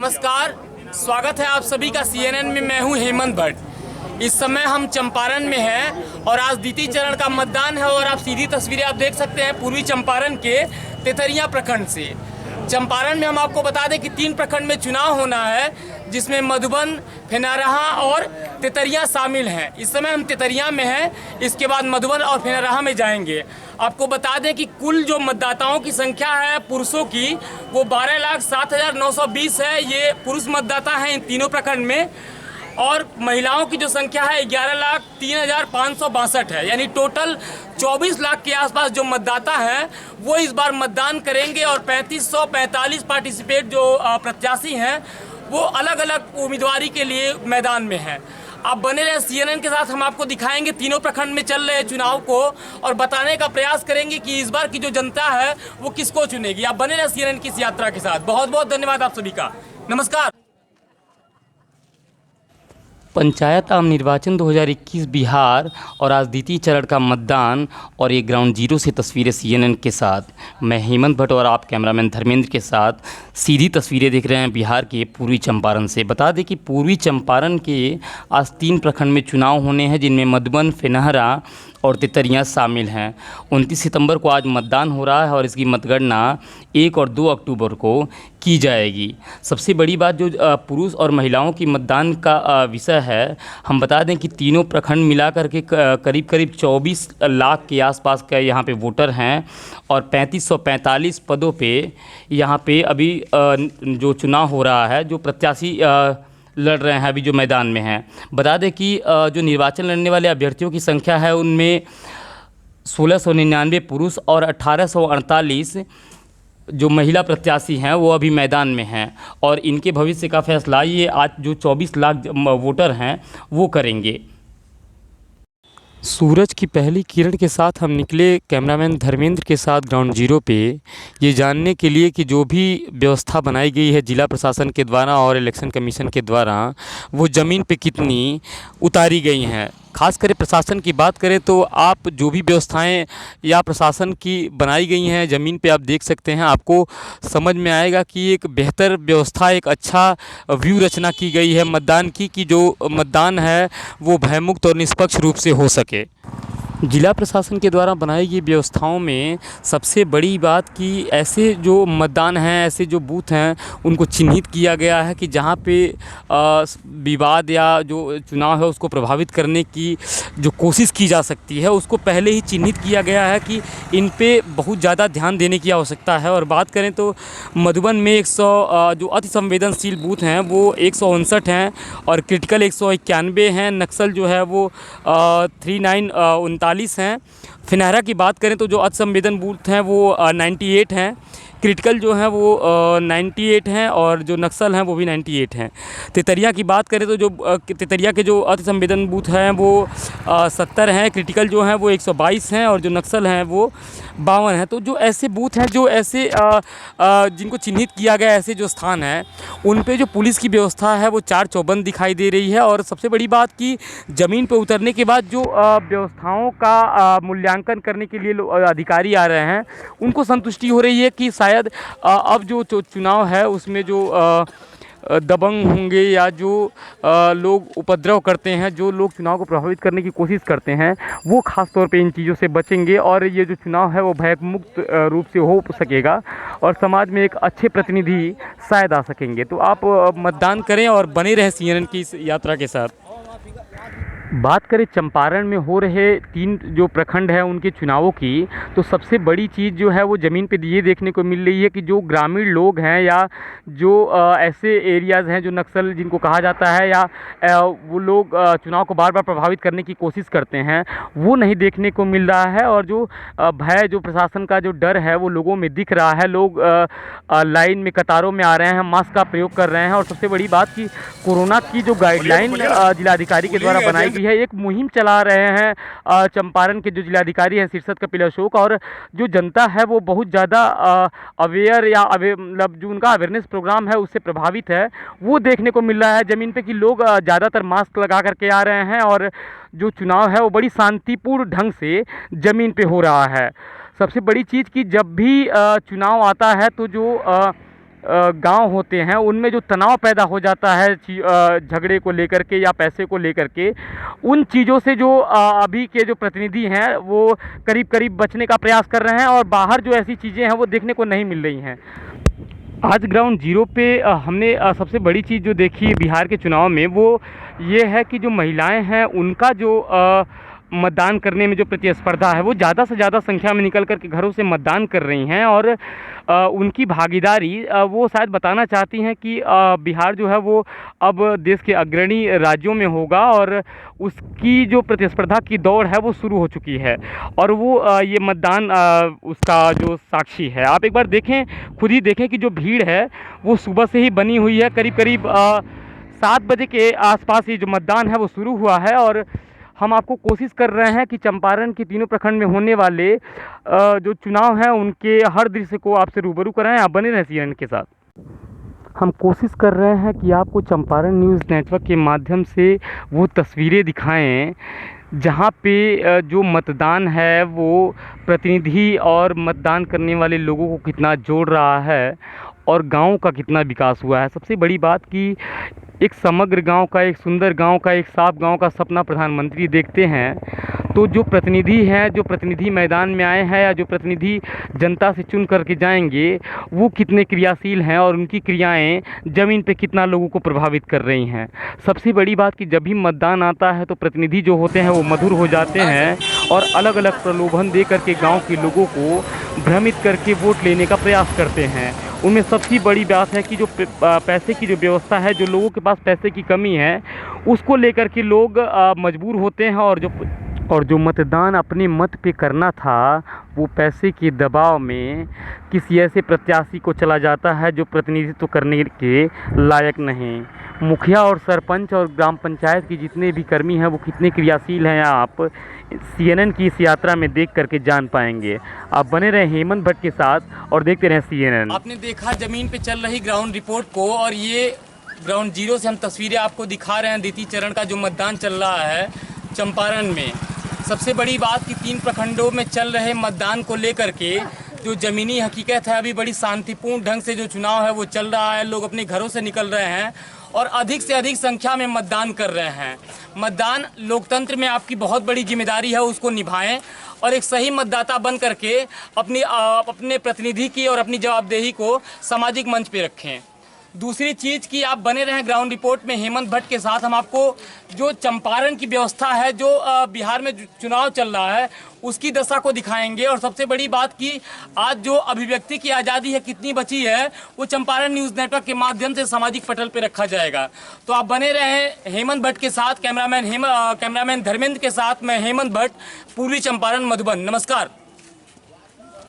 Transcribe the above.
नमस्कार, स्वागत है आप सभी का CNN में। मैं हूं हेमंत भट्ट। इस समय हम चंपारण में हैं और आज द्वितीय चरण का मतदान है और आप सीधी तस्वीरें आप देख सकते हैं पूर्वी चंपारण के तेतरिया प्रखंड से। चंपारण में हम आपको बता दें कि 3 प्रखंड में चुनाव होना है, जिसमें मधुबन, फेनारहा और तेतरिया शामिल हैं। इस समय हम तेतरिया में हैं, इसके बाद मधुबन और फेनारहा में जाएंगे। आपको बता दें कि कुल जो मतदाताओं की संख्या है पुरुषों की वो 12,07,920 है। ये पुरुष मतदाता हैं इन तीनों प्रखंड में। और महिलाओं की जो संख्या है 11,03,562 है। यानी टोटल 24 लाख के आसपास जो मतदाता हैं वो इस बार मतदान करेंगे। और 3545 पार्टिसिपेट जो प्रत्याशी हैं वो अलग अलग उम्मीदवारी के लिए मैदान में हैं। आप बने रहे CNN के साथ। हम आपको दिखाएंगे तीनों प्रखंड में चल रहे चुनाव को और बताने का प्रयास करेंगे कि इस बार की जो जनता है वो किसको चुनेगी। आप बने रहे CNN की इस यात्रा के साथ। बहुत बहुत धन्यवाद आप सभी का। नमस्कार। पंचायत आम निर्वाचन 2021 बिहार और आज द्वितीय चरण का मतदान और ये ग्राउंड जीरो से तस्वीरें CNN के साथ। मैं हेमंत भट्ट और आप कैमरामैन धर्मेंद्र के साथ सीधी तस्वीरें देख रहे हैं बिहार के पूर्वी चंपारण से। बता दें कि पूर्वी चंपारण के आज 3 प्रखंड में चुनाव होने हैं, जिनमें मधुबन, फेनहरा और तेतरिया शामिल हैं। 29 सितंबर को आज मतदान हो रहा है और इसकी मतगणना 1 और 2 अक्टूबर को की जाएगी। सबसे बड़ी बात जो पुरुष और महिलाओं की मतदान का विषय है, हम बता दें कि तीनों प्रखंड मिलाकर के करीब करीब 24 लाख के आसपास का यहाँ पे वोटर हैं और 3545 पदों पे यहाँ पे अभी जो चुनाव हो रहा है, जो प्रत्याशी लड़ रहे हैं अभी जो मैदान में हैं। बता दें कि जो निर्वाचन लड़ने वाले अभ्यर्थियों की संख्या है उनमें 1699 पुरुष और 1848 जो महिला प्रत्याशी हैं वो अभी मैदान में हैं और इनके भविष्य का फैसला ये आज जो 24 लाख वोटर हैं वो करेंगे। सूरज की पहली किरण के साथ हम निकले कैमरामैन धर्मेंद्र के साथ ग्राउंड जीरो पे, ये जानने के लिए कि जो भी व्यवस्था बनाई गई है जिला प्रशासन के द्वारा और इलेक्शन कमीशन के द्वारा वो ज़मीन पे कितनी उतारी गई हैं। खासकर प्रशासन की बात करें तो आप जो भी व्यवस्थाएं या प्रशासन की बनाई गई हैं ज़मीन पे आप देख सकते हैं, आपको समझ में आएगा कि एक बेहतर व्यवस्था, एक अच्छा व्यू रचना की गई है मतदान की, कि जो मतदान है वो भयमुक्त और निष्पक्ष रूप से हो सके। जिला प्रशासन के द्वारा बनाई गई व्यवस्थाओं में सबसे बड़ी बात कि ऐसे जो मतदान हैं, ऐसे जो बूथ हैं उनको चिन्हित किया गया है कि जहां पे विवाद या जो चुनाव है उसको प्रभावित करने की जो कोशिश की जा सकती है उसको पहले ही चिन्हित किया गया है कि इन पे बहुत ज़्यादा ध्यान देने की आवश्यकता है। और बात करें तो मधुबन में 100 जो अति संवेदनशील बूथ हैं वो 159 हैं और क्रिटिकल 191 हैं। नक्सल जो है वो 3939 हैं। फेनहरा की बात करें तो जो अति संवेदन बूथ हैं वो 98 हैं। क्रिटिकल जो है वो 98 हैं और जो नक्सल हैं वो भी 98 हैं। तेतरिया की बात करें तो जो तेतरिया के जो अति संवेदन बूथ हैं वो 70 हैं। क्रिटिकल जो हैं वो 122 हैं और जो नक्सल हैं वो 52 हैं। तो जो ऐसे बूथ हैं, जो ऐसे जिनको चिन्हित किया गया, ऐसे जो स्थान हैं उन पे जो पुलिस की व्यवस्था है वो 4 चौबंद दिखाई दे रही है। और सबसे बड़ी बात कि ज़मीन पे उतरने के बाद जो व्यवस्थाओं का मूल्यांकन करने के लिए अधिकारी आ रहे हैं उनको संतुष्टि हो रही है कि शायद अब जो चुनाव है उसमें जो दबंग होंगे या जो लोग उपद्रव करते हैं, जो लोग चुनाव को प्रभावित करने की कोशिश करते हैं, वो ख़ास तौर पे इन चीज़ों से बचेंगे और ये जो चुनाव है वो भयमुक्त रूप से हो सकेगा और समाज में एक अच्छे प्रतिनिधि शायद आ सकेंगे। तो आप मतदान करें और बने रहें CNN की इस यात्रा के साथ। बात करें चंपारण में हो रहे 3 जो प्रखंड हैं उनके चुनावों की, तो सबसे बड़ी चीज़ जो है वो ज़मीन पे ये देखने को मिल रही है कि जो ग्रामीण लोग हैं या जो ऐसे एरियाज़ हैं जो नक्सल जिनको कहा जाता है या वो लोग चुनाव को बार बार प्रभावित करने की कोशिश करते हैं, वो नहीं देखने को मिल रहा है। और जो भय, जो प्रशासन का जो डर है वो लोगों में दिख रहा है। लोग लाइन में, कतारों में आ रहे हैं, मास्क का प्रयोग कर रहे हैं। और सबसे बड़ी बात कि कोरोना की जो गाइडलाइन जिलाधिकारी के द्वारा बनाई गई है, एक मुहिम चला रहे हैं चंपारण के जो जिलाधिकारी हैं शीर्षत कपिल अशोक। और जो जनता है वो बहुत ज़्यादा अवेयर या मतलब जो उनका अवेयरनेस प्रोग्राम है उससे प्रभावित है, वो देखने को मिल रहा है ज़मीन पे कि लोग ज़्यादातर मास्क लगा करके आ रहे हैं और जो चुनाव है वो बड़ी शांतिपूर्ण ढंग से ज़मीन पे हो रहा है। सबसे बड़ी चीज़ कि जब भी चुनाव आता है तो जो गांव होते हैं उनमें जो तनाव पैदा हो जाता है झगड़े को लेकर के या पैसे को लेकर के, उन चीज़ों से जो अभी के जो प्रतिनिधि हैं वो करीब करीब बचने का प्रयास कर रहे हैं और बाहर जो ऐसी चीज़ें हैं वो देखने को नहीं मिल रही हैं। आज ग्राउंड जीरो पे हमने सबसे बड़ी चीज़ जो देखी बिहार के चुनाव में वो ये है कि जो महिलाएं हैं उनका जो मतदान करने में जो प्रतिस्पर्धा है वो ज़्यादा से ज़्यादा संख्या में निकल कर के घरों से मतदान कर रही हैं और उनकी भागीदारी वो शायद बताना चाहती हैं कि बिहार जो है वो अब देश के अग्रणी राज्यों में होगा और उसकी जो प्रतिस्पर्धा की दौड़ है वो शुरू हो चुकी है और वो ये मतदान उसका जो साक्षी है। आप एक बार देखें, खुद ही देखें कि जो भीड़ है वो सुबह से ही बनी हुई है। करीब करीब 7 बजे के आसपास ये जो मतदान है वो शुरू हुआ है और हम आपको कोशिश कर रहे हैं कि चंपारण के तीनों प्रखंड में होने वाले जो चुनाव हैं उनके हर दृश्य को आपसे रूबरू कराएं। आप बने रहें CNN के साथ। हम कोशिश कर रहे हैं कि आपको चंपारण न्यूज़ नेटवर्क के माध्यम से वो तस्वीरें दिखाएं जहाँ पे जो मतदान है वो प्रतिनिधि और मतदान करने वाले लोगों को कितना जोड़ रहा है और गाँव का कितना विकास हुआ है। सबसे बड़ी बात कि एक समग्र गांव का, एक सुंदर गांव का, एक साफ गांव का सपना प्रधानमंत्री देखते हैं तो जो प्रतिनिधि हैं, जो प्रतिनिधि मैदान में आए हैं या जो प्रतिनिधि जनता से चुन करके जाएंगे वो कितने क्रियाशील हैं और उनकी क्रियाएं ज़मीन पे कितना लोगों को प्रभावित कर रही हैं। सबसे बड़ी बात कि जब भी मतदान आता है तो प्रतिनिधि जो होते हैं वो मधुर हो जाते हैं और अलग अलग प्रलोभन दे करके गाँव के लोगों को भ्रमित करके वोट लेने का प्रयास करते हैं। उनमें सबसे बड़ी बात है कि जो पैसे की जो व्यवस्था है, जो लोगों के पास पैसे की कमी है उसको लेकर के लोग मजबूर होते हैं और जो मतदान अपने मत पे करना था वो पैसे के दबाव में किसी ऐसे प्रत्याशी को चला जाता है जो प्रतिनिधित्व करने के लायक नहीं। मुखिया और सरपंच और ग्राम पंचायत की जितने भी कर्मी हैं वो कितने क्रियाशील हैं आप CNN की इस यात्रा में देख करके जान पाएंगे। आप बने रहे हेमंत भट्ट के साथ और देखते रहें CNN। आपने देखा ज़मीन पे चल रही ग्राउंड रिपोर्ट को और ये ग्राउंड जीरो से हम तस्वीरें आपको दिखा रहे हैं द्वितीय चरण का जो मतदान चल रहा है चंपारण में। सबसे बड़ी बात कि 3 प्रखंडों में चल रहे मतदान को लेकर के जो ज़मीनी हकीकत है, अभी बड़ी शांतिपूर्ण ढंग से जो चुनाव है वो चल रहा है। लोग अपने घरों से निकल रहे हैं और अधिक से अधिक संख्या में मतदान कर रहे हैं। मतदान लोकतंत्र में आपकी बहुत बड़ी जिम्मेदारी है, उसको निभाएं और एक सही मतदाता बन करके अपने प्रतिनिधि की और अपनी जवाबदेही को सामाजिक मंच पे रखें। दूसरी चीज़ कि आप बने रहें ग्राउंड रिपोर्ट में हेमंत भट्ट के साथ। हम आपको जो चंपारण की व्यवस्था है, जो बिहार में चुनाव चल रहा है उसकी दशा को दिखाएंगे और सबसे बड़ी बात कि आज जो अभिव्यक्ति की आज़ादी है कितनी बची है वो चंपारण न्यूज़ नेटवर्क के माध्यम से सामाजिक पटल पे रखा जाएगा। तो आप बने रहें हेमंत भट्ट के साथ। कैमरामैन धर्मेंद्र के साथ मैं हेमंत भट्ट, पूर्वी चंपारण, मधुबन। नमस्कार।